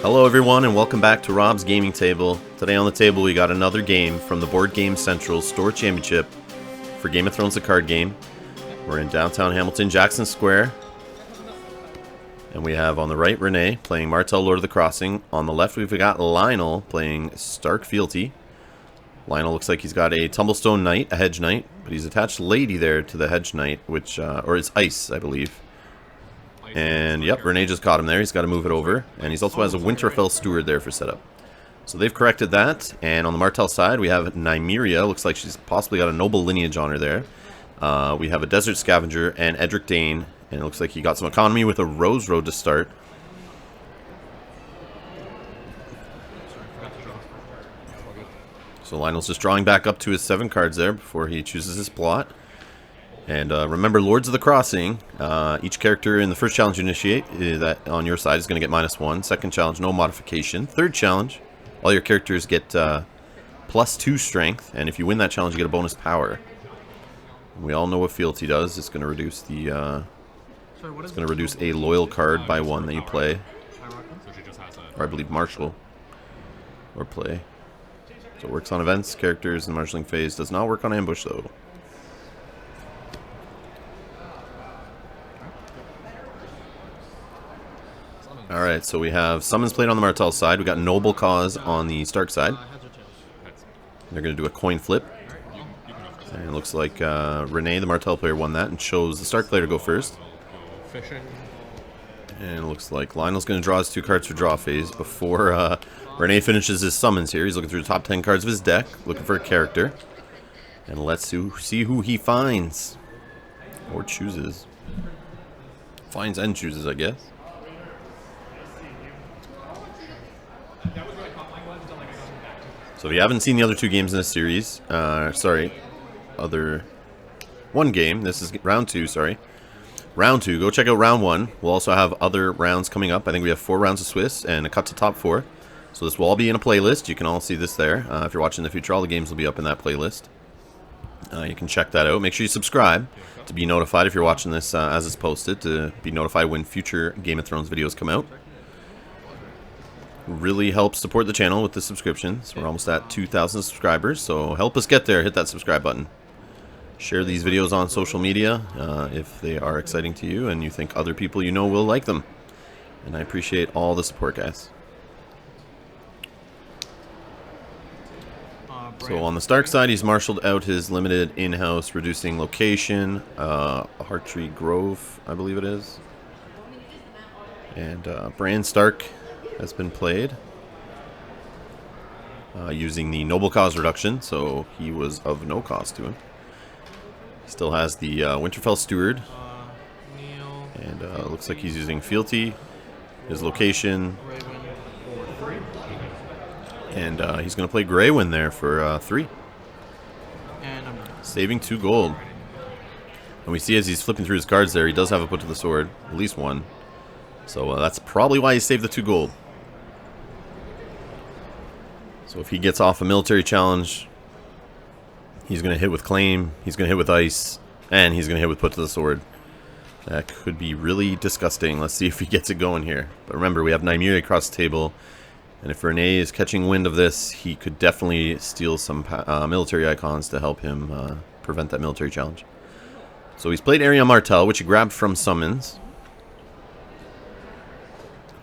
Hello everyone and welcome back to Rob's Gaming Table. Today on the table we got another game from the Board Game Central Store Championship for Game of Thrones the card game. We're in downtown Hamilton, Jackson Square. And we have on the right Rene playing Martell Lord of the Crossing. On the left we've got Lionel playing Stark Fealty. Lionel looks like he's got a Tumblestone Knight, a Hedge Knight, but he's attached Lady there to the Hedge Knight, which, or it's Ice, I believe. And yep, Rene just caught him there. He's got to move it over. And he also has a Winterfell Steward there for setup. So they've corrected that. And on the Martell side, we have Nymeria. Looks like she's possibly got a noble lineage on her there. We have a Desert Scavenger and Edric Dane. And it looks like he got some economy with a Rose Road to start. So Lionel's just drawing back up to his 7 cards there before he chooses his plot. And remember, Lords of the Crossing, each character in the first challenge you initiate that on your side is going to get -1. Second challenge, no modification. Third challenge, all your characters get +2 strength. And if you win that challenge, you get a bonus power. We all know what Fealty does. It's going to reduce the... it's going to reduce a loyal card by 1 that you play. Or I believe marshal. Or play. So it works on events, characters, and the marshalling phase. Does not work on ambush, though. Alright, so we have summons played on the Martell side. We got Noble Cause on the Stark side. They're going to do a coin flip. And it looks like Rene, the Martell player, won that and chose the Stark player to go first. And it looks like Lionel's going to draw his 2 cards for draw phase before Rene finishes his summons here. He's looking through the top 10 cards of his deck, looking for a character. And let's see who he finds. Or chooses. Finds and chooses, I guess. So if you haven't seen the other 2 games in this series, one game, this is round 2, sorry. Round 2, go check out round 1. We'll also have other rounds coming up. I think we have 4 rounds of Swiss and a cut to top 4. So this will all be in a playlist. You can all see this there. If you're watching in the future, all the games will be up in that playlist. You can check that out. Make sure you subscribe to be notified if you're watching this as it's posted, to be notified when future Game of Thrones videos come out. Really helps support the channel with the subscriptions. We're almost at 2,000 subscribers, so help us get there. Hit that subscribe button. Share these videos on social media if they are exciting to you and you think other people you know will like them. And I appreciate all the support, guys. So on the Stark side, he's marshaled out his limited in-house reducing location, Hearttree Grove, I believe it is. And Bran Stark has been played using the Noble Cause reduction, so he was of no cost to him. He still has the Winterfell Steward, and looks like he's using Fealty, his location, and he's going to play Greywind there for 3, saving 2 gold. And we see as he's flipping through his cards there, he does have a put to the sword, at least 1. So that's probably why he saved the 2 gold. So if he gets off a military challenge, he's going to hit with claim, he's going to hit with ice, and he's going to hit with put to the sword. That could be really disgusting. Let's see if he gets it going here. But remember, we have Nymeria across the table, and if Rene is catching wind of this, he could definitely steal some military icons to help him prevent that military challenge. So he's played Arion Martell, which he grabbed from summons,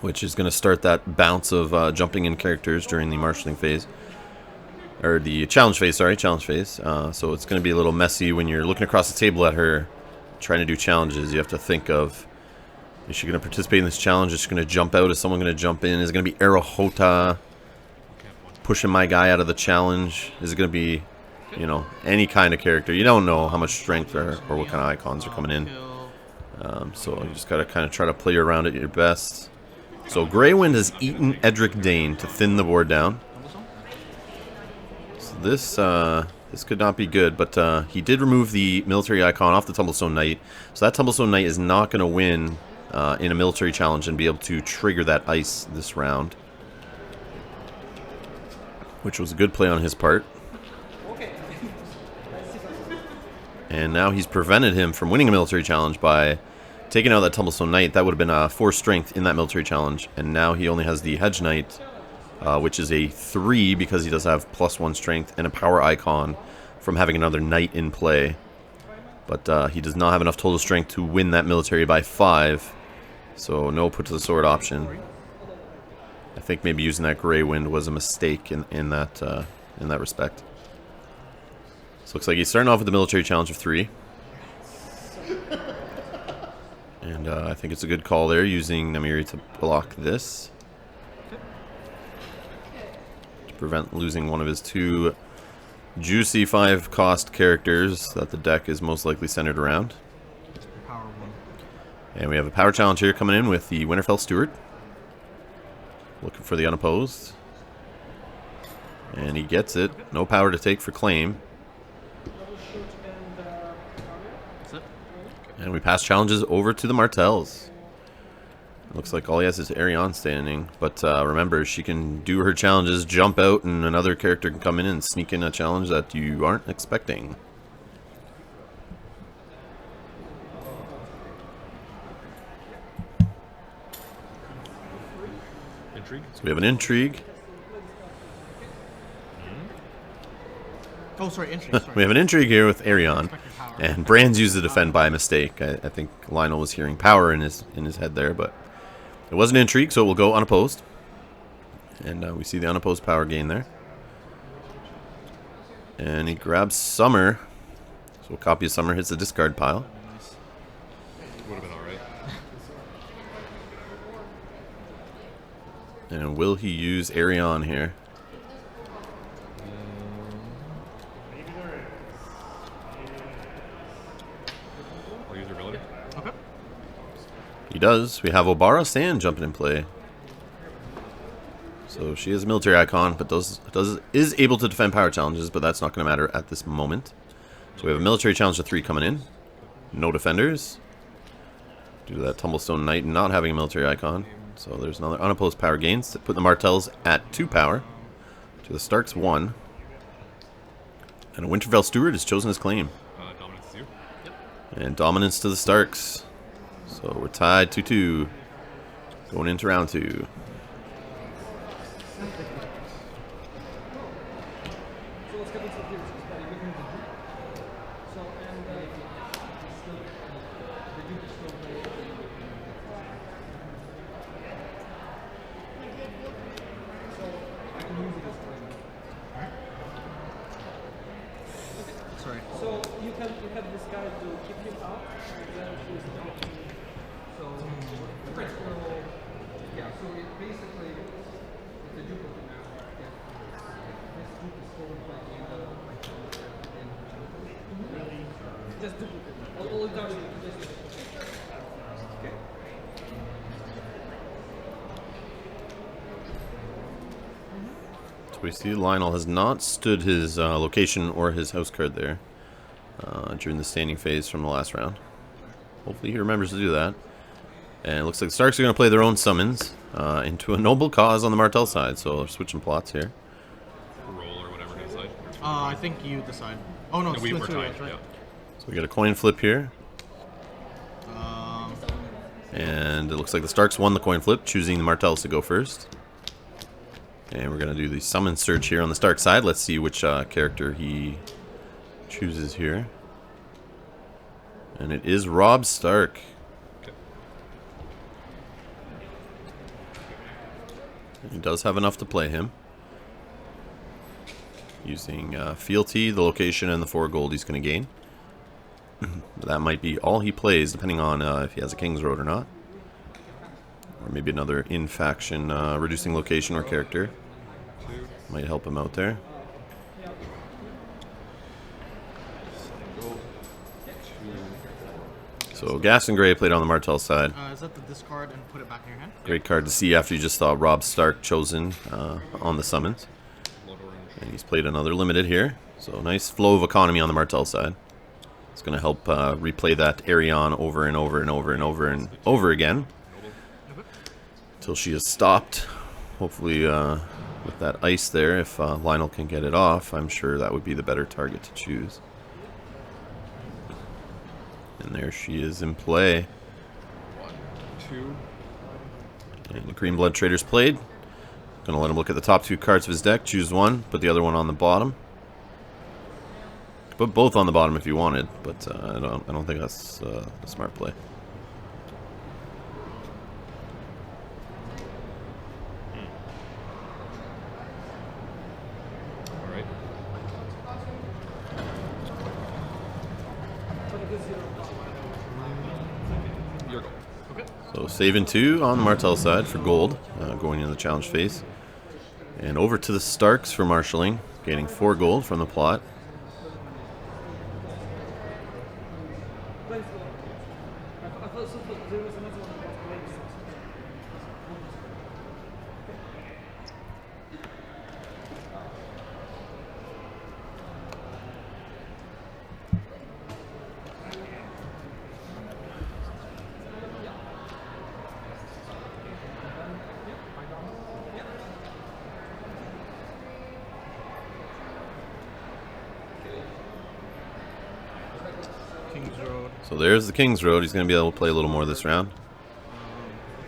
which is going to start that bounce of jumping in characters during the marshalling phase. Or the challenge phase, sorry, challenge phase. So it's going to be a little messy when you're looking across the table at her trying to do challenges. You have to think of, is she going to participate in this challenge? Is she going to jump out? Is someone going to jump in? Is it going to be Arahota pushing my guy out of the challenge? Is it going to be, you know, any kind of character? You don't know how much strength or what kind of icons are coming in. So you just got to kind of try to play around it your best. So Greywind has eaten Edric Dane to thin the board down. So this could not be good, but he did remove the military icon off the Tumblestone Knight. So that Tumblestone Knight is not going to win in a military challenge and be able to trigger that ice this round, which was a good play on his part. And now he's prevented him from winning a military challenge by taking out that Tumblestone Knight, that would have been a 4 strength in that military challenge. And now he only has the Hedge Knight, which is a 3 because he does have +1 strength and a power icon from having another knight in play. But he does not have enough total strength to win that military by 5. So no put to the sword option. I think maybe using that Grey Wind was a mistake in that respect. So looks like he's starting off with the military challenge of 3. And I think it's a good call there, using Namiri to block this. To prevent losing one of his 2 juicy 5-cost characters that the deck is most likely centered around. And we have a power challenge here coming in with the Winterfell Steward. Looking for the unopposed. And he gets it. No power to take for claim. And we pass challenges over to the Martells. Looks like all he has is Arion standing. But remember, she can do her challenges, jump out, and another character can come in and sneak in a challenge that you aren't expecting. So we have an intrigue. Oh, sorry, intrigue. We have an intrigue here with Arion, and Brands used the defend by mistake. I think Lionel was hearing power in his head there, but it was an intrigue, so it will go unopposed. And we see the unopposed power gain there. And he grabs Summer, so a copy of Summer hits the discard pile. Would have been alright. And will he use Arion here? I'll use your ability. Okay. He does. We have Obara Sand jumping in play. So she is a military icon, but is able to defend power challenges, but that's not going to matter at this moment. So we have a military challenge of 3 coming in. No defenders. Due to that Tumblestone Knight not having a military icon. So there's another unopposed power gains to put the Martells at 2 power. To the Starks 1. And a Winterfell Steward has chosen his claim. Dominance is you. Yep. And dominance to the Starks. So we're tied 2-2. Going into round 2. Sorry. So you have this guy to keep him up, and then choose the option. So yeah. So it basically it's a duplicate now. Yeah. This group is still playing just duplicate. All it does is just okay. We see Lionel has not stood his location or his house card there during the standing phase from the last round. Hopefully he remembers to do that. And it looks like the Starks are going to play their own summons into a noble cause on the Martell side. So they're switching plots here. Roll or whatever it is. I think you decide. Oh no, it's we 2 were and 2, tied. that's right. Yeah. So we got a coin flip here. Um, And it looks like the Starks won the coin flip, choosing the Martells to go first. And we're going to do the summon search here on the Stark side. Let's see which character he chooses here. And it is Robb Stark. Okay. He does have enough to play him. Using Fealty, the location, and the 4 gold he's going to gain. That might be all he plays, depending on if he has a King's Road or not. Or maybe another in-faction reducing location or character. Might help him out there. So Gas and Grey played on the Martell side. is that the discard and put it back in your hand? Great card to see after you just saw Robb Stark chosen on the summons. And he's played another limited here. So nice flow of economy on the Martell side. It's going to help replay that Arion over and over and over and over and over again. Until she is stopped. Hopefully with that ice there, if Lionel can get it off, I'm sure that would be the better target to choose. And there she is in play. 2. And the Green Blood Trader's played. Gonna let him look at the top 2 cards of his deck, choose one, put the other one on the bottom. Put both on the bottom if you wanted, but I don't think that's a smart play. All right. Your go. Okay. So saving 2 on the Martell side for gold, going into the challenge phase. And over to the Starks for marshalling, gaining 4 gold from the plot. King's Road. So there's the King's Road. He's going to be able to play a little more this round.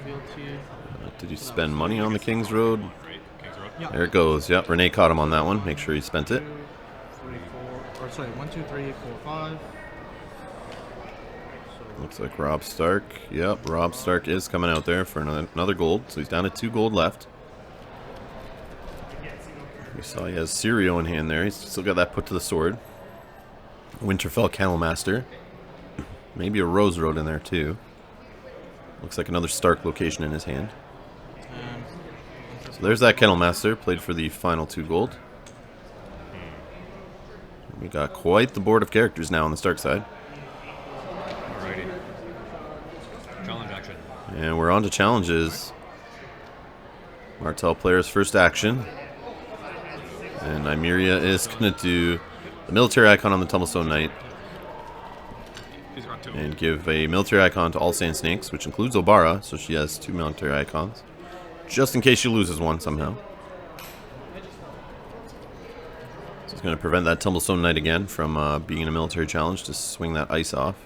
Fealty. Did he spend money on the King's Road? Right. King's Road. Yeah. There it goes. Yep, Rene caught him on that one. Make sure he spent it. 2, 3, 4. Or sorry, 1, 2, 3, 4, 5. So Looks like Rob Stark. Yep, Rob Stark is coming out there for another gold. So he's down to 2 gold left. We saw he has Sirio in hand there. He's still got that put to the sword. Winterfell Kennelmaster. Maybe a Rose Road in there too. Looks like another Stark location in his hand. and So there's that Kennelmaster. Played for the final 2 gold. We got quite the board of characters now on the Stark side. Alrighty. Challenge action. And we're on to challenges. Martell player's first action. And Nymeria is going to do the military icon on the Tumblestone Knight. He's got 2. And give a military icon to all Sand Snakes, which includes Obara, so she has 2 military icons. Just in case she loses one somehow. So it's going to prevent that Tumblestone Knight again from being in a military challenge to swing that ice off.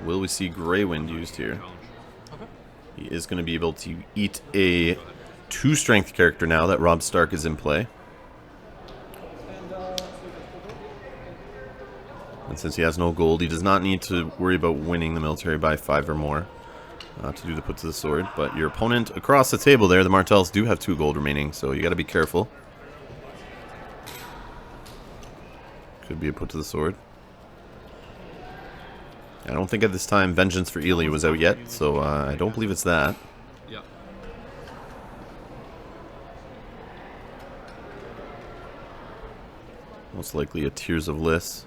Will we see Grey Wind used here? He is going to be able to eat a 2 strength character now that Rob Stark is in play. And since he has no gold, he does not need to worry about winning the military by 5 or more to do the put to the sword. But your opponent across the table there, the Martells, do have 2 gold remaining, so you got to be careful. Could be a put to the sword. I don't think at this time Vengeance for Ely was out yet, so I don't believe it's that. Yeah. Most likely a Tears of Lys.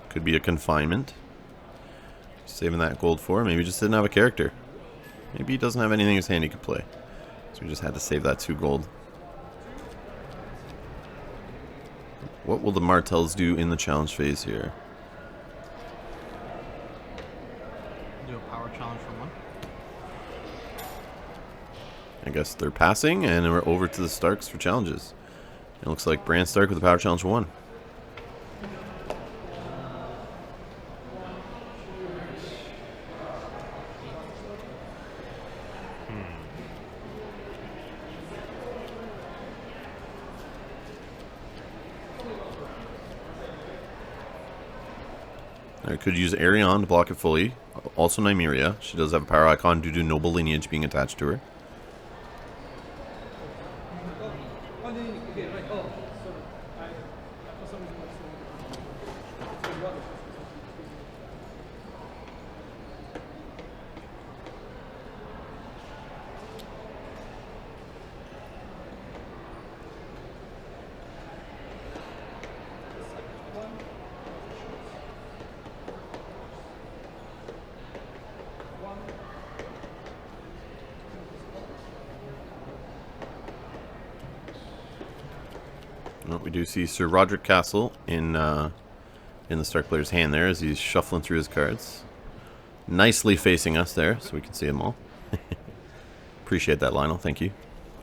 Could be a Confinement. Saving that gold for. Maybe he just didn't have a character. Maybe he doesn't have anything in his hand he could play. So we just had to save that 2 gold. What will the Martells do in the challenge phase here? do a power challenge for 1. I guess they're passing, and we're over to the Starks for challenges. It looks like Bran Stark with a power challenge for 1. I could use Arion to block it fully. Also Nymeria. She does have a power icon due to noble lineage being attached to her. Well, we do see Sir Roderick Castle in the Stark player's hand there as he's shuffling through his cards. Nicely facing us there, so we can see them all. Appreciate that, Lionel. Thank you.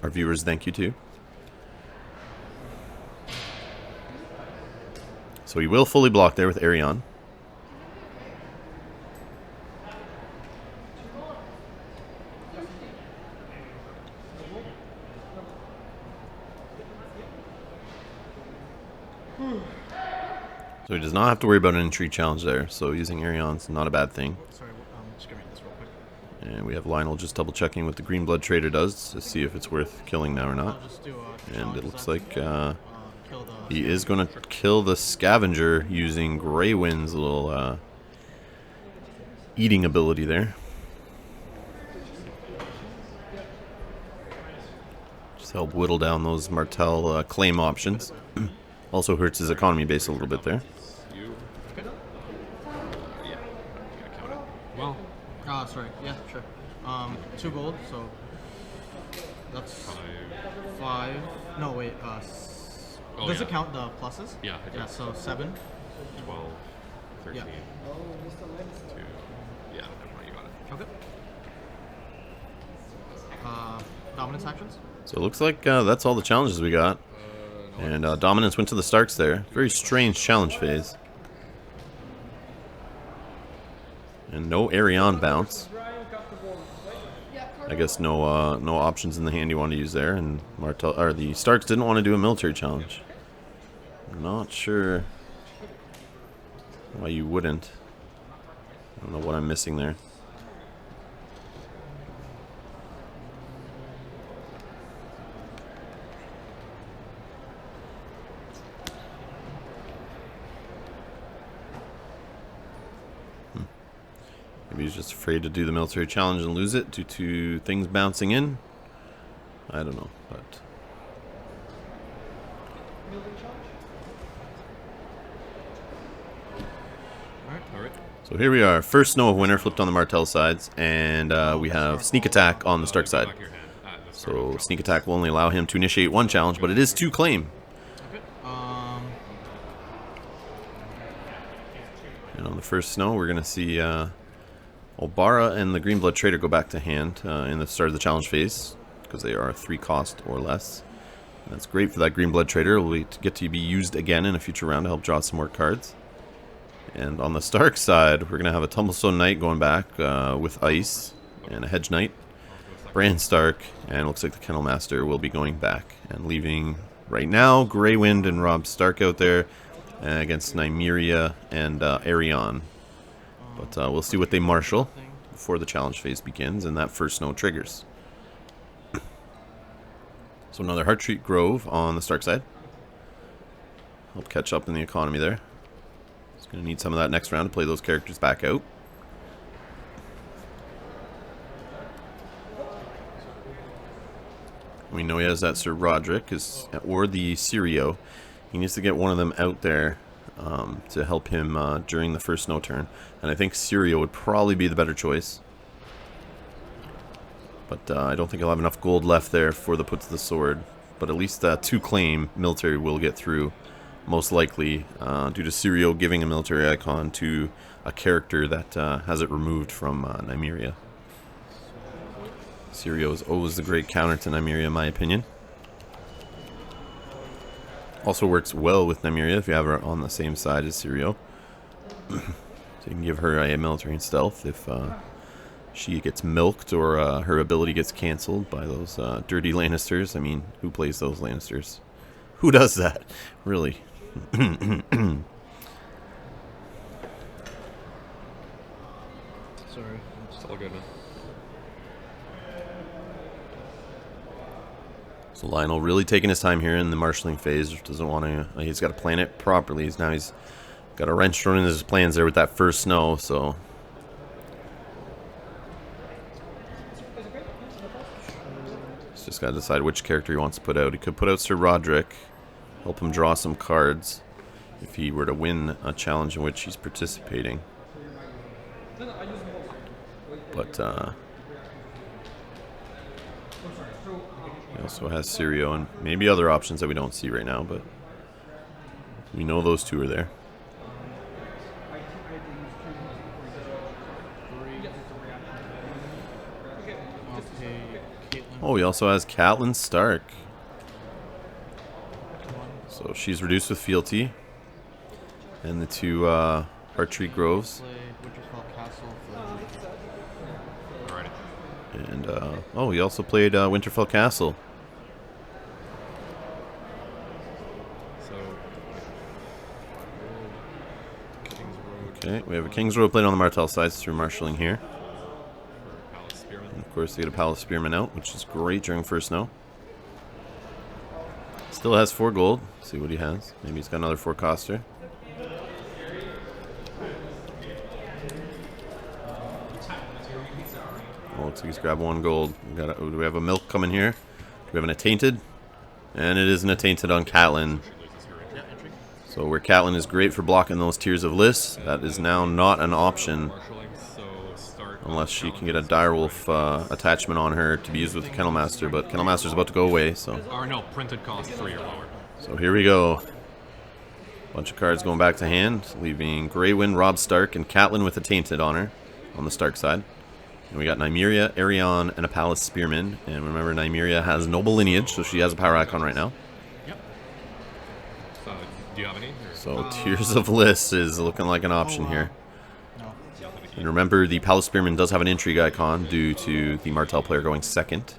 Our viewers, thank you too. So he will fully block there with Arion. So he does not have to worry about an entry challenge there. So using Arion's not a bad thing. Sorry, just give me this real quick. And we have Lionel just double checking what the Green Blood Trader does to see if it's worth killing now or not. I'll just do And it looks like kill the he is going to kill the Scavenger using Grey Wind's little eating ability there. Just help whittle down those Martell claim options. Also hurts his economy base a little bit there. You. Okay. Yeah. You gotta count it. Well, sorry. Yeah, sure. 2 gold, so that's 5. No, wait. Oh, Does yeah. it count the pluses? Yeah, it Yeah, does. so 7. 12, 13, Yeah. 2. Yeah, never mind, you got it. Okay. Dominance actions? So it looks like that's all the challenges we got. And Dominance went to the Starks there. Very strange challenge phase. And no Arion bounce. I guess no options in the hand you want to use there. And Martell or the Starks didn't want to do a military challenge. Not sure why you wouldn't. I don't know what I'm missing there. Maybe he's just afraid to do the military challenge and lose it due to things bouncing in. I don't know, but Alright. so here we are. First snow of winter flipped on the Martell sides, and we have sneak attack on the Stark side. Back your hand. The start So of sneak attack will only allow him to initiate 1 challenge, but it is 2 claim. Okay. And on the first snow, we're gonna see Obara and the Green Blood Trader go back to hand in the start of the challenge phase because they are 3 cost or less. And that's great for that Green Blood Trader. Will get to be used again in a future round to help draw some more cards. And on the Stark side, we're gonna have a Tumblestone Knight going back with Ice and a Hedge Knight. Bran Stark, and looks like the Kennel Master will be going back and leaving right now Grey Wind and Rob Stark out there against Nymeria and Arion. But we'll see what they marshal before the challenge phase begins and that first snow triggers. So another Heartstreet Grove on the Stark side. Help catch up in the economy there. He's going to need some of that next round to play those characters back out. We know he has that Sir Roderick or the Sirio. He needs to get one of them out there to help him during the first snow turn. And I think Sirio would probably be the better choice. But I don't think he'll have enough gold left there for the put to the sword. But at least 2 claim military will get through, most likely, due to Sirio giving a military icon to a character that has it removed from Nymeria. Sirio is always the great counter to Nymeria, in my opinion. Also works well with Nymeria if you have her on the same side as Sirio. So you can give her a military and stealth if she gets milked or her ability gets cancelled by those dirty Lannisters. I mean, who plays those Lannisters? Who does that? Really? Sorry. It's all good, man. So Lionel really taking his time here in the marshalling phase. Doesn't want to. He's got to plan it properly. He's got a wrench thrown into his plans there with that first snow. So he's just got to decide which character he wants to put out. He could put out Sir Roderick, help him draw some cards if he were to win a challenge in which he's participating. But he also has Sirio and maybe other options that we don't see right now, but we know those 2 are there. Oh, he also has Catelyn Stark. So she's reduced with Fealty. And the two Archery Groves. Play Winterfell Castle. Alrighty. And, oh, he also played Winterfell Castle. So, Kings Road. Okay, we have a King's Road played on the Martell sides through marshalling here. For Palace Spearman. And of course, they get a Palace Spearman out, which is great during first snow. Still has 4 gold. Let's see what he has. Maybe he's got another 4-coster. Oh, looks like he's grabbed 1 gold. Do we have a milk coming here? Do we have an attainted? And it is an attainted on Catelyn. Yeah, entry. So where Catelyn is great for blocking those tiers of lists, that is now not an option Marshalling, so start unless she can get a direwolf attachment on her to be used with the Kennelmaster. But Kennelmaster's about to go away, so... Or no, printed cost 3 or lower. So here we go. Bunch of cards going back to hand, leaving Greywind, Robb Stark, and Catelyn with a Tainted on her on the Stark side. And we got Nymeria, Arion, and a Palace Spearman. And remember, Nymeria has noble lineage, so she has a power icon right now. Yep. So, do you have any? Or? So Tears of Liss is looking like an option here. No. And remember, the Palace Spearman does have an intrigue icon due to the Martell player going second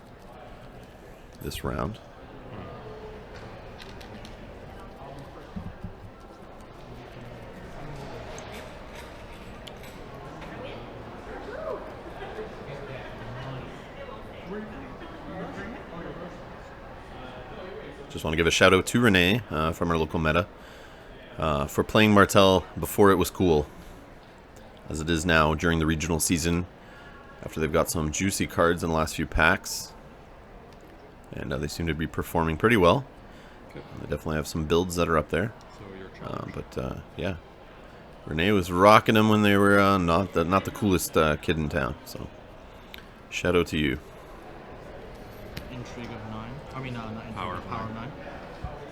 this round. Just want to give a shout out to Rene from our local meta for playing Martell before it was cool, as it is now during the regional season, after they've got some juicy cards in the last few packs. And they seem to be performing pretty well. Okay. They definitely have some builds that are up there. So your challenge. Yeah, Rene was rocking them when they were not the coolest kid in town. So shout out to you. Intrigue of 9. I mean, not intrigue, Power of power 9. of 9.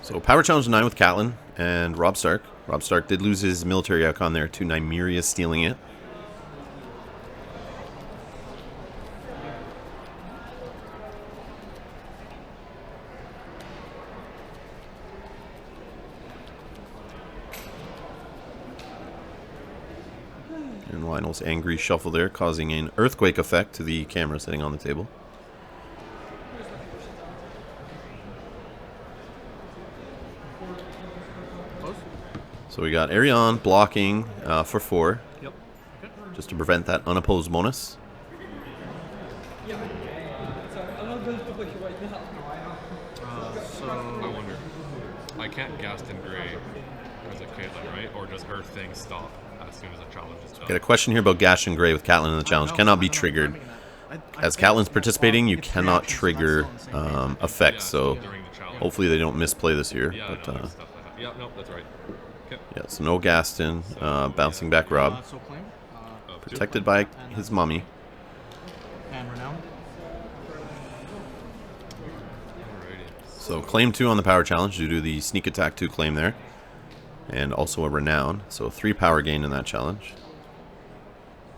So Power Challenge 9 with Catelyn and Robb Stark. Robb Stark did lose his military icon there to Nymeria stealing it. And Lionel's angry shuffle there, causing an earthquake effect to the camera sitting on the table. Close? So we got Arion blocking for 4, Yep. Okay. just to prevent that unopposed bonus. I'm not going to public it right now. I So, wonder. I can't Gaston Grey as a Caitlyn, right? Or does her thing stop as soon as a challenge is done? Got a question here about Gash and Gray with Catelyn in the challenge. Cannot be triggered. As Catelyn's participating, you cannot trigger effects, so During the challenge. hopefully they don't misplay this year. Yeah, But no, that's stuff like that. Yeah, no, that's right. Okay. yeah, so no Gaston, bouncing back Rob, So claim. protected by his mummy. And renown. Alrighty. So claim 2 on the power challenge due to the sneak attack 2 claim there, and also a renown. So 3 power gain in that challenge.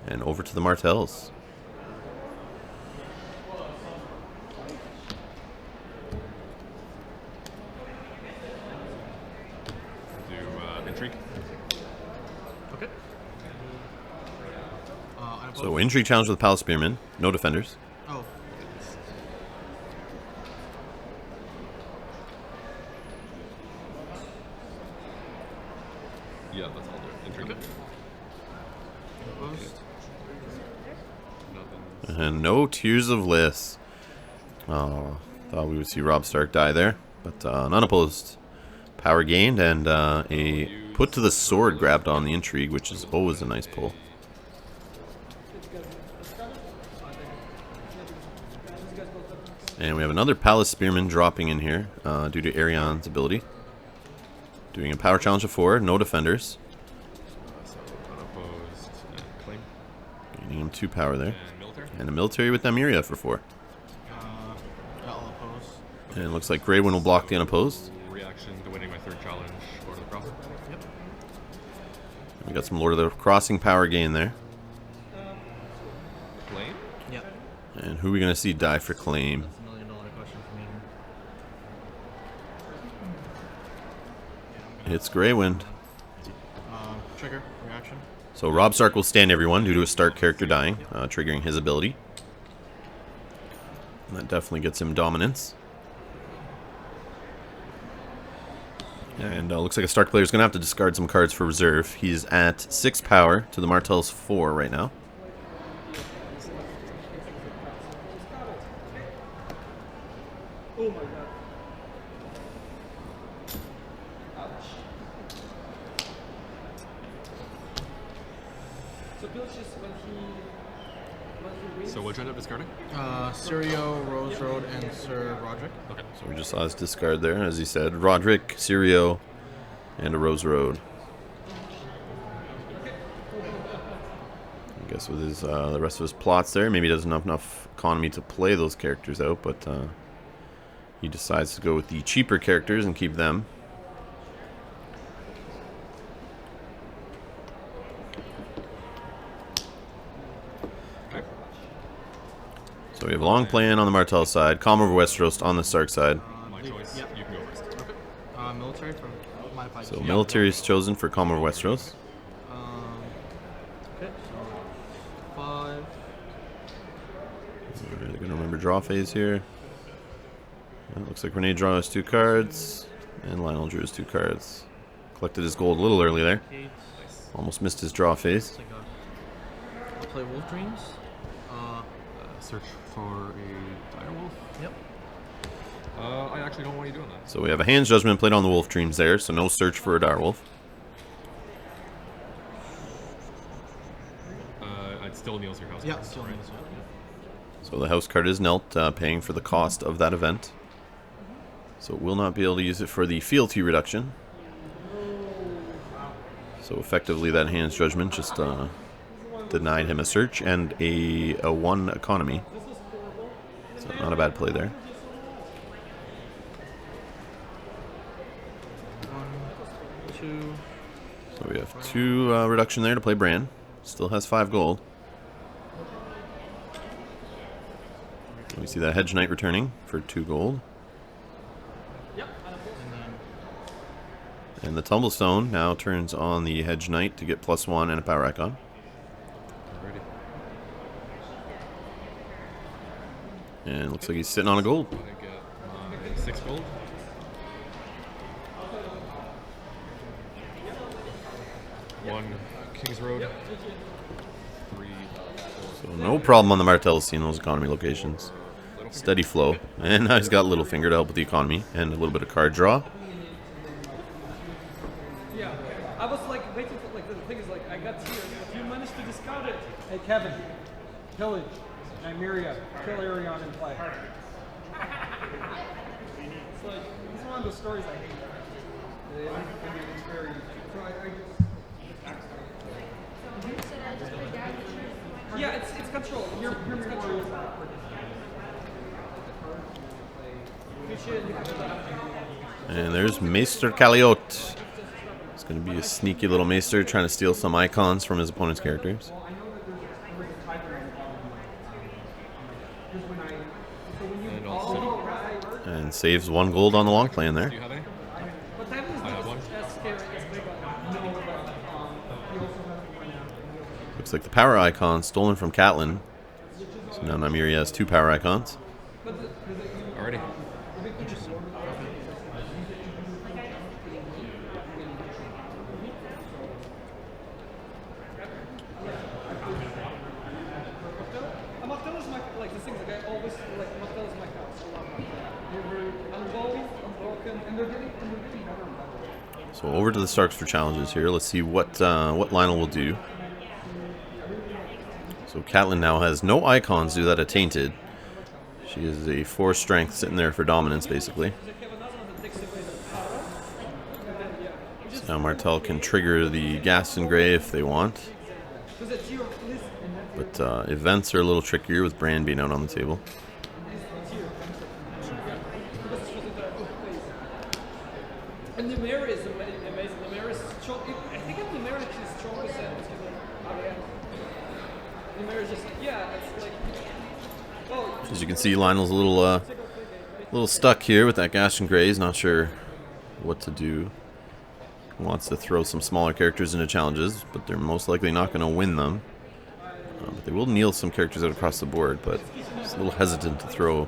And over to the Martells. Do intrigue. Okay. So intrigue challenge with Palace Spearman, no defenders. Oh. Yeah, that's all do. Intrigue. Okay. Opposed. Nothing. And no Tears of Liss. Oh, thought we would see Robb Stark die there, but an unopposed power gained and a put to the sword grabbed on the intrigue, which is always a nice pull. And we have another Palace Spearman dropping in here due to Arion's ability. Doing a power challenge of 4, no defenders. So unopposed and claim. Gaining him 2 power there. And military. And a military with Nymeria for 4. I'll oppose. And it looks like Greywind will block the unopposed. Reaction to winning my 3rd challenge, Lord of the Crossing. Yep. We got some Lord of the Crossing power gain there. Claim. Yep. And who are we going to see die for claim? That's $1 million question for me here. It's Greywind. Trigger. Reaction. So Rob Stark will stand everyone due to a Stark character dying, triggering his ability. And that definitely gets him dominance. And looks like a Stark player is going to have to discard some cards for reserve. He's at 6 power to the Martell's 4 right now. Oh my god. Ouch. So Bill's just when he wins. So what'd you end up discarding? Sirio, Rose Road, and Sir Roderick. Okay. So we just saw his discard there, as he said. Roderick, Sirio, and a Rose Road. I guess with his the rest of his plots there, maybe he doesn't have enough economy to play those characters out, but he decides to go with the cheaper characters and keep them. Okay. So we have long plan on the Martell side, calm over Westeros on the Stark side. My choice. Yep. You can go first. Okay. Military from modified. So G. military is chosen for calm over Westeros. Okay. So 5. Really going to remember draw phase here. Yeah, looks like Rene draws 2 cards, and Lionel drew his 2 cards. Collected his gold a little early there. 8. Almost missed his draw phase. It's like I'll play Wolf Dreams. Search for a direwolf. Yep. I actually don't want you doing that. So we have a Hand's Judgment played on the Wolf Dreams there, so no search for a direwolf. It still kneels your house. Yeah. cards, Still right? needs it. So the house card is knelt, paying for the cost of that event. So it will not be able to use it for the fealty reduction. So effectively that Hand's Judgment just denied him a search and a 1 economy. So not a bad play there. 1, 2. So we have 2 reduction there to play Bran. Still has 5 gold. We see that Hedge Knight returning for 2 gold. And then And the Tumblestone now turns on the Hedge Knight to get +1 and a power icon. Ready. And it looks like he's sitting on a gold. I get my 6 gold. One Kings Road. 3, 4. So no problem on the Martell seeing those economy locations. Steady flow. And now he's got Littlefinger to help with the economy and a little bit of card draw. Yeah, I was like waiting for like the thing is like I got here. You managed to discard it. Hey Kevin, pillage, Nymeria, kill Arion and play. It's like it's one of those stories I hate. It's very. So I yeah, it's control. You're control. And there's Maester Calliote. It's going to be a sneaky little Maester trying to steal some icons from his opponent's characters. And also, And saves 1 gold on the long plan there. do you have any? But that is I have one. as scary as big no, but he also has one now. Looks like the power icon stolen from Catelyn. So now Nymeria has 2 power icons. Already. Martell is my like the things like I always like Martell is my house. I love Martell. They're unbold, unbroken, and they're getting better and better. So over to the Starks for challenges here. Let's see what Lionel will do. So Catelyn now has no icons due to that Tainted. She is a 4 strength sitting there for dominance basically. So now Martell can trigger the Gaston Grey if they want. But events are a little trickier with Bran being out on the table. And the mirror is amazing. The mirror is strong. I think the mirror is stronger than Ariane. The mirror is just like, yeah, it's like. Oh, As you can see, Lionel's a little stuck here with that Gaston Grey. He's not sure what to do. wants to throw some smaller characters into challenges, but they're most likely not going to win them. But they will kneel some characters out across the board, but he's a little hesitant to throw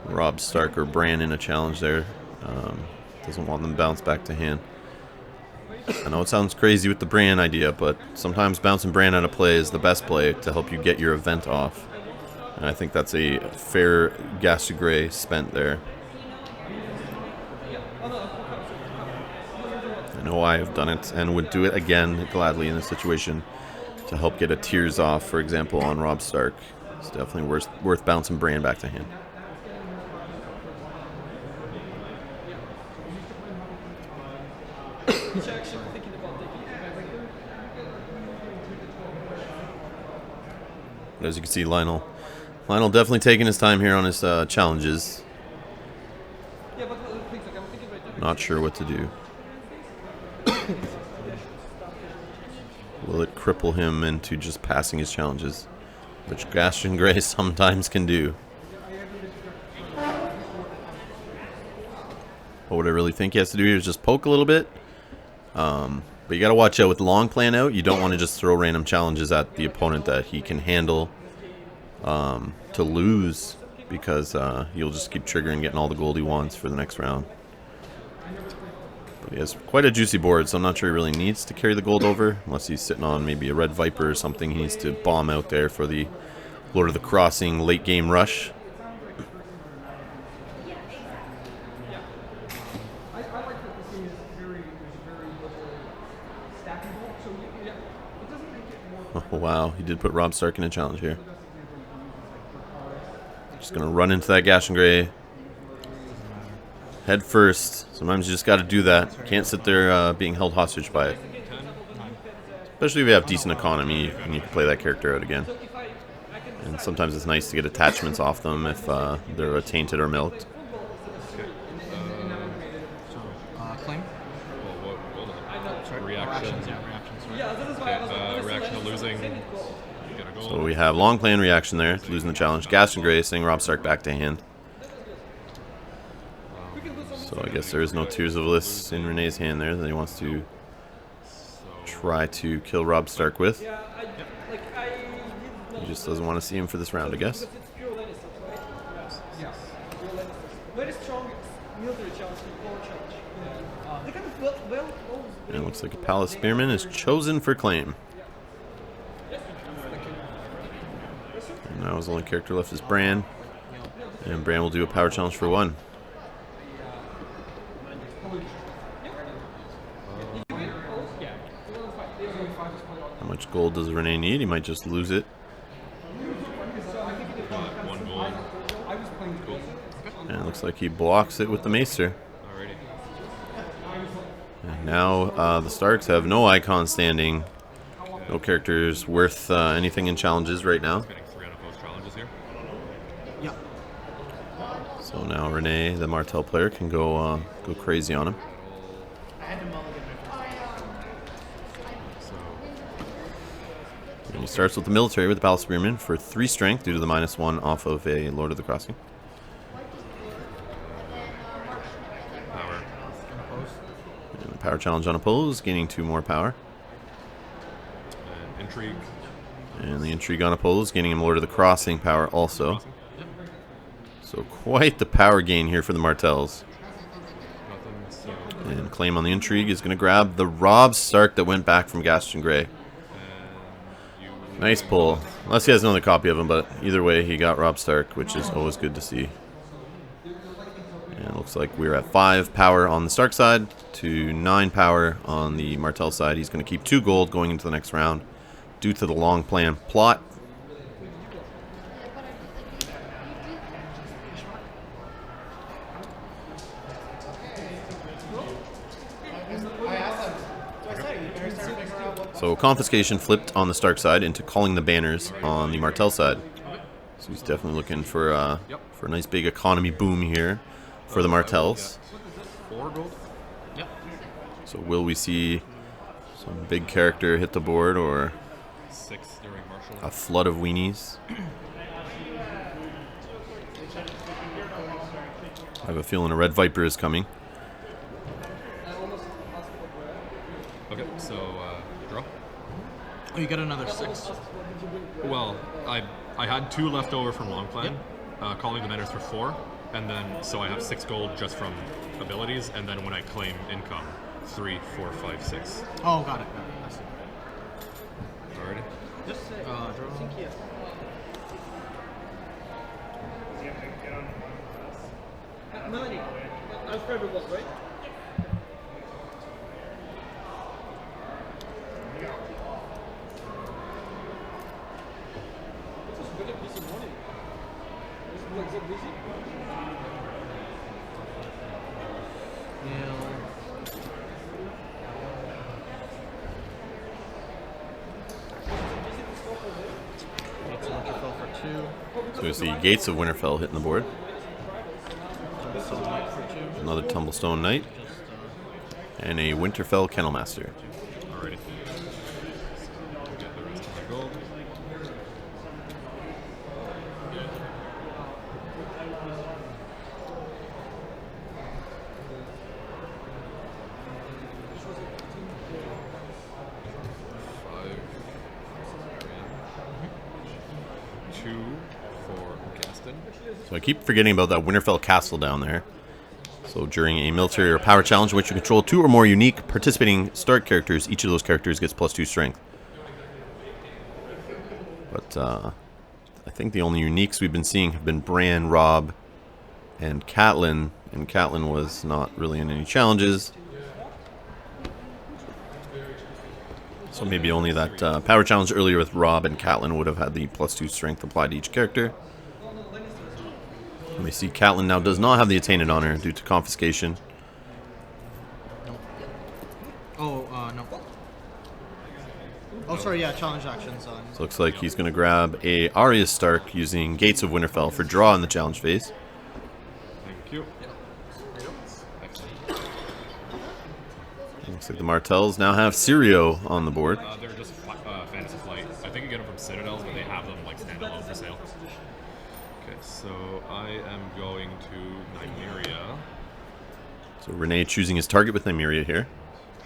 Rob Stark or Bran in a challenge there. Doesn't want them bounced back to hand. I know it sounds crazy with the Bran idea, but sometimes bouncing Bran out of play is the best play to help you get your event off. And I think that's a fair gas to gray spent there. I know I have done it and would do it again gladly in this situation to help get a tears off, for example, on Rob Stark. It's definitely worth bouncing Bran back to hand. As you can see, Lionel definitely taking his time here on his challenges. Not sure what to do. Will it cripple him into just passing his challenges, which Gaston Gray sometimes can do. What I really think he has to do here is just poke a little bit. But you got to watch out with the long plan out. You don't want to just throw random challenges at the opponent that he can handle to lose, because you'll just keep triggering, getting all the gold he wants for the next round. But he has quite a juicy board, so I'm not sure he really needs to carry the gold over, unless he's sitting on maybe a red Viper or something. He needs to bomb out there for the Lord of the Crossing late game rush. Oh, wow, he did put Rob Stark in a challenge here. Just going to run into that Gaston Gray head first. Sometimes you just got to do that. You can't sit there being held hostage by it. Especially if you have decent economy and you can play that character out again. And sometimes it's nice to get attachments off them if they're tainted or milked. Claim? Well, what reactions? Reaction to losing. So we have long plan reaction there, to losing the challenge. Gaston Gray saying Rob Stark back to hand. So I guess there is no Tears of Bliss in Rene's hand there that he wants to try to kill Rob Stark with. He just doesn't want to see him for this round, I guess. Very strong military challenge, war challenge. They kind of And it looks like a Palace Spearman is chosen for claim. And now his only character left is Bran. And Bran will do a power challenge for 1. How much gold does Rene need? He might just lose it. 1 gold. And it looks like he blocks it with the Maester. Alrighty. And now the Starks have no icon standing. No characters worth anything in challenges right now. Getting 3 unopposed challenges here. Yeah. So now Rene, the Martell player, can go crazy on him. And he starts with the military with the Palace Spearman for 3 strength due to the -1 off of a Lord of the Crossing. Power. And the power challenge on opposed, gaining 2 more power. And intrigue. And the intrigue on opposed, gaining him Lord of the Crossing power also. So quite the power gain here for the Martells. Nothing. So. And claim on the intrigue is going to grab the Rob Stark that went back from Gaston Gray. Nice pull. Unless he has another copy of him, but either way, he got Rob Stark, which is always good to see. And it looks like we're at 5 power on the Stark side to 9 power on the Martell side. He's going to keep 2 gold going into the next round due to the long plan plot. So confiscation flipped on the Stark side into calling the banners on the Martell side. So he's definitely looking for a nice big economy boom here for the Martells. 4 gold. Yep. So will we see some big character hit the board, or 6 during martial. a flood of weenies? I have a feeling a red Viper is coming. Okay, so draw. Oh, you get another 6. Well, I had 2 left over from Long Plan, calling the manners for 4, and then so I have 6 gold just from abilities, and then when I claim income, 3, 4, 5, 6. Oh, got it. I see. Alrighty. Draw. Melanie, Alfredo was right. This is really busy morning. This is like so busy. Yeah. That's Winterfell for 2. So we see Gates of Winterfell hitting the board. Tumblestone Knight for 2. Another Tumblestone Knight. And a Winterfell Kennelmaster. Alrighty. Get the rest of my gold. So I keep forgetting about that Winterfell Castle down there. So during a military or power challenge in which you control 2 or more unique participating start characters, each of those characters gets +2 strength. But I think the only uniques we've been seeing have been Bran, Robb, and Catelyn. And Catelyn was not really in any challenges. So maybe only that power challenge earlier with Robb and Catelyn would have had the +2 strength applied to each character. And we see Catelyn now does not have the Attainted Honor due to confiscation. Oh, no. Oh, sorry, yeah, challenge actions on. So it looks like he's going to grab a Arya Stark using Gates of Winterfell for draw in the challenge phase. Thank you. Looks like the Martells now have Syrio on the board. They're just Fantasy Flight. I think you get them from Citadels, but they have them like standalone for sale. Okay, so I am going to Nymeria. So Rene choosing his target with Nymeria here.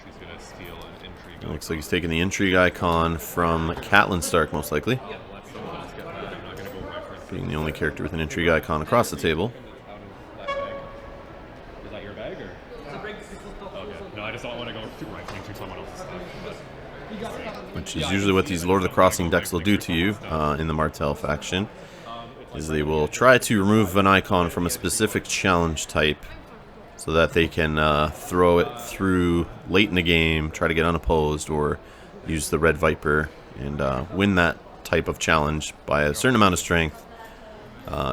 She's going to steal an Intrigue. It looks like he's taking the Intrigue icon from Catelyn Stark, most likely. I'm not going to go reference. Being the only character with an Intrigue icon across the table. Out of that bag. Is that your bag or? Okay. No, I just don't want to go rifling through someone else's stuff. Which is usually what these Lord of the Crossing decks will do to you in the Martell faction. Is they will try to remove an icon from a specific challenge type so that they can throw it through late in the game, try to get unopposed, or use the Red Viper and win that type of challenge by a certain amount of strength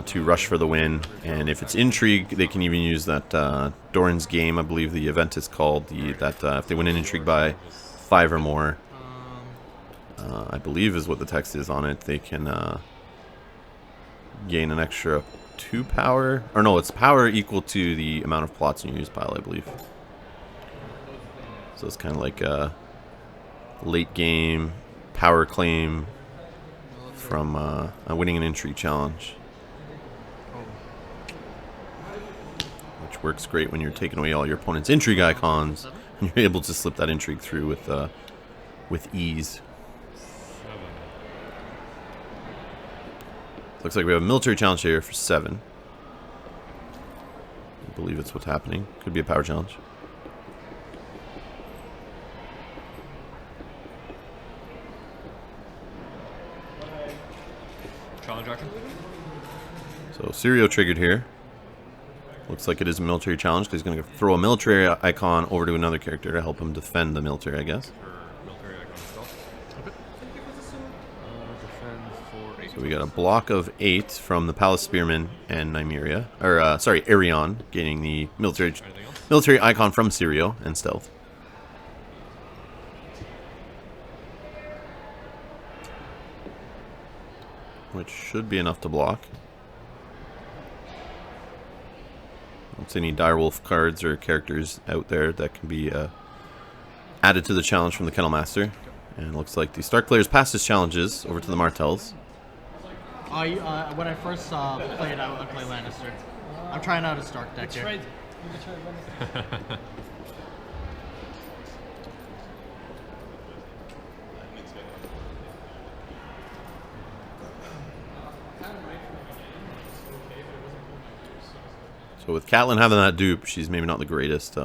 to rush for the win. And if it's Intrigue, they can even use that Doran's Game, I believe the event is called, if they win an Intrigue by 5 or more, I believe is what the text is on it, they can gain an extra 2 power, or no, it's power equal to the amount of plots in your use pile, I believe. So it's kind of like a late game power claim from winning an Intrigue challenge, which works great when you're taking away all your opponent's Intrigue icons and you're able to slip that Intrigue through with ease. Looks like we have a military challenge here for 7. I believe it's what's happening. Could be a power challenge. Challenge action. So Syrio triggered here. Looks like it is a military challenge because he's going to throw a military icon over to another character to help him defend the military, I guess. Military icon stuff. Defend for 8. So we got a block of 8 from the Palace Spearman and Nymeria. Or, sorry, Arion gaining the military icon from Syrio and stealth. Which should be enough to block. I don't see any direwolf cards or characters out there that can be added to the challenge from the Kennel Master. And it looks like the Stark players passed his challenges over to the Martells. When I first played, I would play Lannister. I'm trying out a Stark deck here. Right. So with Catelyn having that dupe, she's maybe not the greatest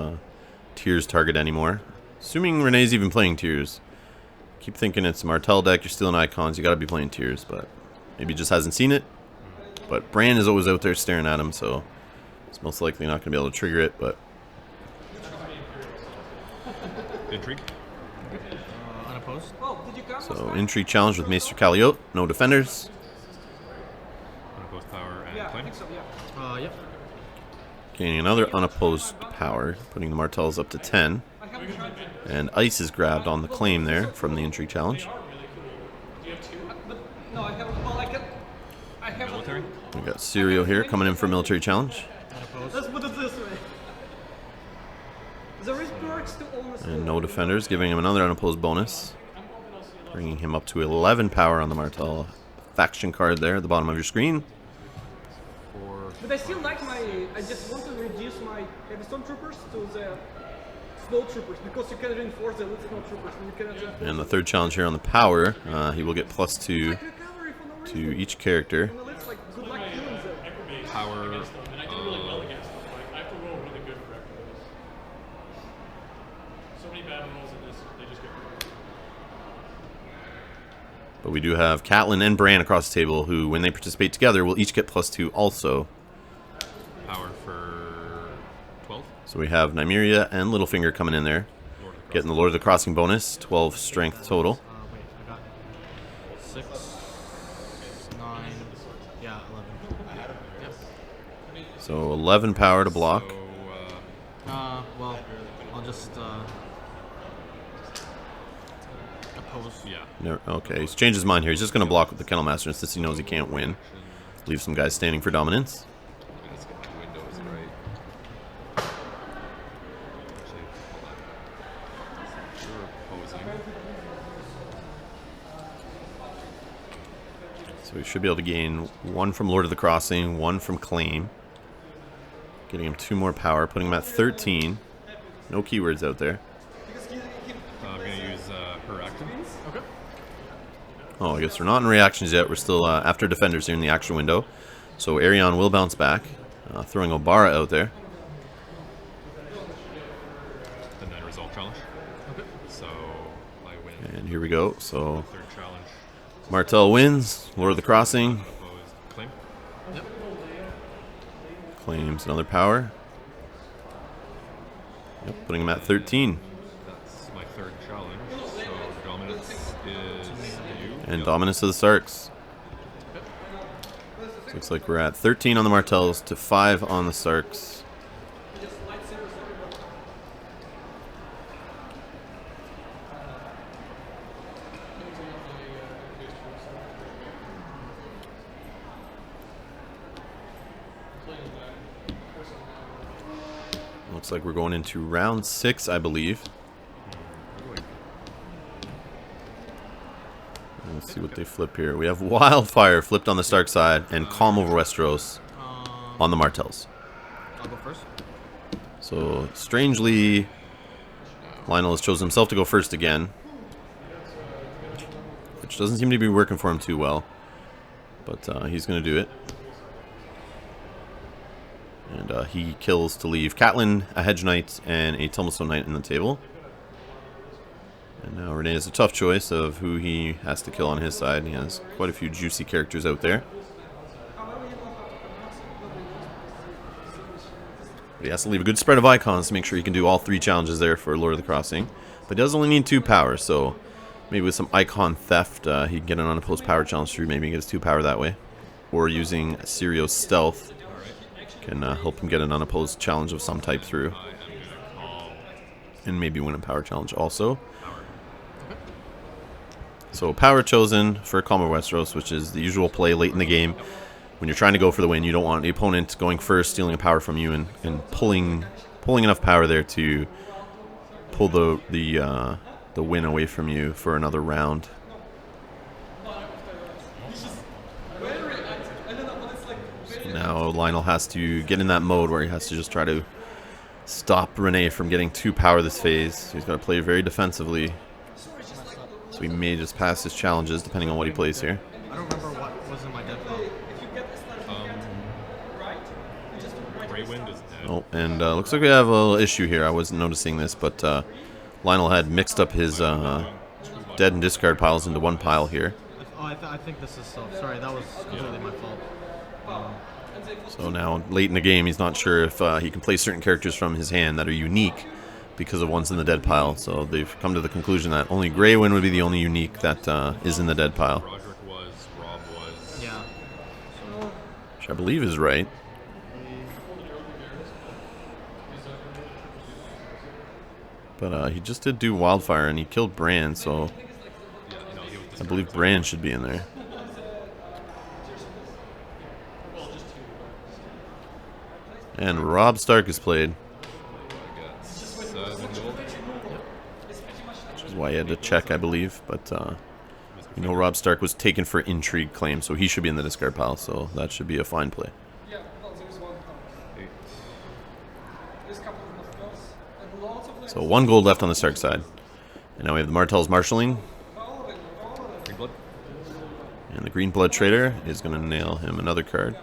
Tears target anymore. Assuming Rene's even playing Tears. Keep thinking it's Martell deck, you're stealing icons, you gotta be playing Tears, but maybe he just hasn't seen it. But Bran is always out there staring at him, so it's most likely not gonna be able to trigger it, but Intrigue. Unopposed. Oh, did you come? so Intrigue challenge with Maester Calliope, no defenders. Unopposed power and Yeah, I claim. think so. Yeah. Yep. Gaining another unopposed power, putting the Martells up to 10. I haven't tried to. And Ice is grabbed on the claim there from the Intrigue challenge. But no, I haven't. Well, I have. Military. We got Serial here coming in for military challenge. Unopposed. Let's put it this way. There is perks to almost. And no defenders, giving him another unopposed bonus. Bringing him up to 11 power on the Martell faction card there at the bottom of your screen. But I still like my. I just want to reduce my heavy stormtroopers to the snow troopers because you can reinforce the little snow troopers and you cannot reinforce. And the third challenge here on the power, he will get +2 Like recovery for no reason. to each character. And it's like good luck killing them. Power. But we do have Catelyn and Bran across the table who, when they participate together, will each get +2 also. Power for 12. So we have Nymeria and Littlefinger coming in there. Lord of the Getting the Lord of the Crossing bonus, 12 strength total. Wait, I got 6, 9, yeah, 11. Yep. So 11 power to block. So, Well, I'll just oppose. yeah. No, okay, he's changed his mind here. He's just going to block with the Kennel Master since he knows he can't win. Leave some guys standing for dominance. Let's get the windows right. Actually, hold on. You're opposing. So we should be able to gain 1 from Lord of the Crossing, 1 from Claim. Getting him 2 more power, putting him at 13. No keywords out there. I'm going to use her action. Okay. Oh, I guess we're not in reactions yet. We're still after defenders here in the action window. So Arion will bounce back, throwing Obara out there. And then resolve challenge. Okay. So I win. And here we go. So Third challenge. Martell wins. Lord of the Crossing Opposed. Claim. Yep. claims another power. Yep, putting him at 13. That's my third challenge. So dominance is you. And dominance of the Starks. So looks like we're at 13 on the Martells to 5 on the Starks. Looks like we're going into round 6, I believe. Let's see what they flip here. We have Wildfire flipped on the Stark side and Calm over Westeros on the Martells. I'll go first. So, strangely, Lionel has chosen himself to go first again. Which doesn't seem to be working for him too well. But he's going to do it. And he kills to leave Catelyn, a Hedge Knight, and a Tumblestone Knight in the table. And now Rene has a tough choice of who he has to kill on his side. He has quite a few juicy characters out there. But he has to leave a good spread of icons to make sure he can do all 3 challenges there for Lord of the Crossing. But he does only need 2 power, so maybe with some icon theft, he can get an unopposed power challenge through. Maybe he gets 2 power that way. Or using Sirio's stealth can help him get an unopposed challenge of some type through. And maybe win a power challenge also. So power chosen for Calm over Westeros, which is the usual play late in the game. When you're trying to go for the win, you don't want the opponent going first, stealing a power from you, and pulling enough power there to pull the win away from you for another round. So now Lionel has to get in that mode where he has to just try to stop Rene from getting 2 power this phase. He's got to play very defensively. So he may just pass his challenges depending on what he plays here. I don't remember what was in my deck though. Grey Wind is Oh, and looks like we have a little issue here. I wasn't noticing this, but Lionel had mixed up his dead and discard piles into one pile here. Oh, I think this is so. Sorry, that was completely my fault. So now, late in the game, he's not sure if he can play certain characters from his hand that are unique because of one's in the dead pile. So they've come to the conclusion that only Greywin would be the only unique that is in the dead pile. Roderick was, Rob was. Yeah. Which I believe is right. But he just did do Wildfire, and he killed Bran, so Yeah, no, he was I believe Bran should be in there. And Rob Stark is played, got 7 gold. which is why he had to check, I believe. But you know, Rob Stark was taken for intrigue claim, so he should be in the discard pile, so that should be a fine play. Yeah, well, there's one. 8. There's a couple of Martells and lots of So 1 gold left on the Stark side. And now we have the Martell's marshalling, Green blood. and the Green Blood Trader is going to nail him another card.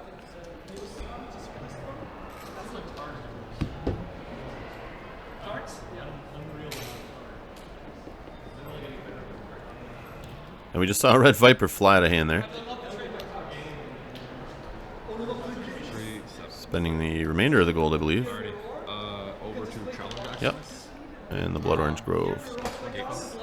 And we just saw a Red Viper fly out of hand there. 3, 7. Spending the remainder of the gold, I believe. Alrighty. Over to challenge actions. Yep. And the Blood Orange Grove. Gates.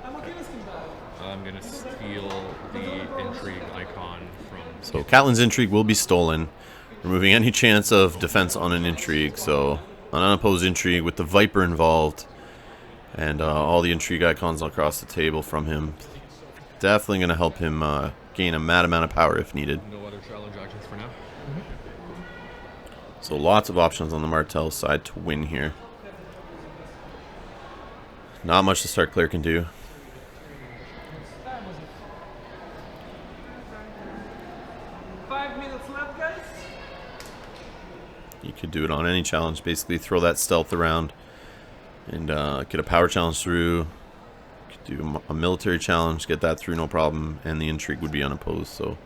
I'm okay with him now. I'm gonna steal the intrigue icon from. So Catelyn's Intrigue will be stolen, removing any chance of defense on an Intrigue. So an unopposed Intrigue with the Viper involved, and all the Intrigue icons across the table from him. Definitely going to help him gain a mad amount of power if needed. No other challenge actions for now. So lots of options on the Martell side to win here. Not much the Stark Player can do. Time was it? 5 minutes left, guys. You could do it on any challenge. Basically throw that stealth around and get a power challenge through. You could do a military challenge, get that through no problem, and the Intrigue would be unopposed. So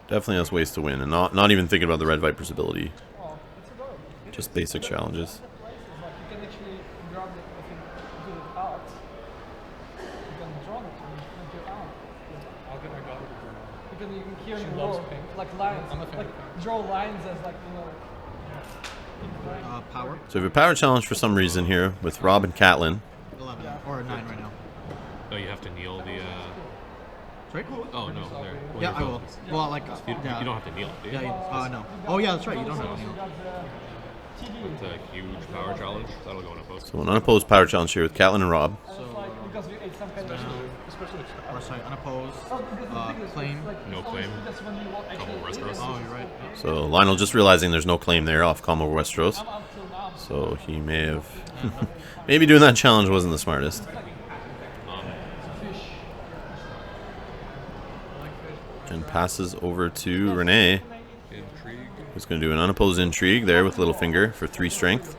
definitely has ways to win, and not even thinking about the Red Viper's ability. Oh, it's a goal. Just basic challenges. Like you can actually grab it if you do it out. You can draw it and make it out. I'll get my god to draw. You can hear She the loves roar, pink. like lines, I'm a fan like of pink. draw lines as like pink line. Power So we have a power challenge for some reason here with Rob and Catelyn. 11 or 9 right now. Oh, you have to kneel the. Right? Oh no, there. Well, Yeah, you're I will. both- Well, like You, yeah. you don't have to kneel, do you? Yeah, no. Oh yeah, that's right. You don't have to kneel. It's a huge power challenge. That'll go unopposed. So an unopposed power challenge here with Catelyn and Rob. So Because we ate some kind of or sorry, unopposed. Claim. No claim. Couple Westeros. Oh, you're right. Yeah. So Lionel just realizing there's no claim there off Calm over Westeros. So he may have maybe doing that challenge wasn't the smartest. And passes over to Rene, Intrigue. who's going to do an unopposed Intrigue there with Littlefinger for 3 strength.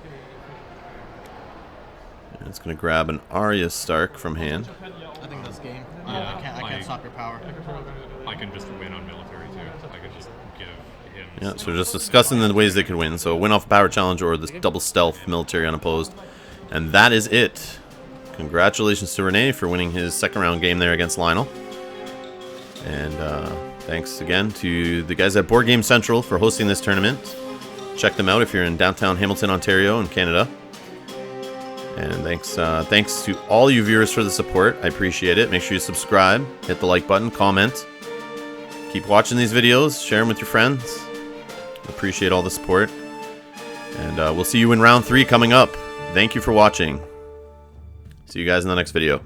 And it's going to grab an Arya Stark from hand. I think that's game. Yeah, I can't stop your power. I can just win on military too. I can just give him. Yeah, so just discussing the ways they could win. So win off a power challenge or the double stealth military unopposed. And that is it. Congratulations to Rene for winning his second round game there against Lionel. And thanks again to the guys at Board Game Central for hosting this tournament. Check them out if you're in downtown Hamilton, Ontario in Canada. And thanks to all you viewers for the support. I appreciate it. Make sure you subscribe, hit the like button, comment. Keep watching these videos, share them with your friends. Appreciate all the support. And we'll see you in round 3 coming up. Thank you for watching. See you guys in the next video.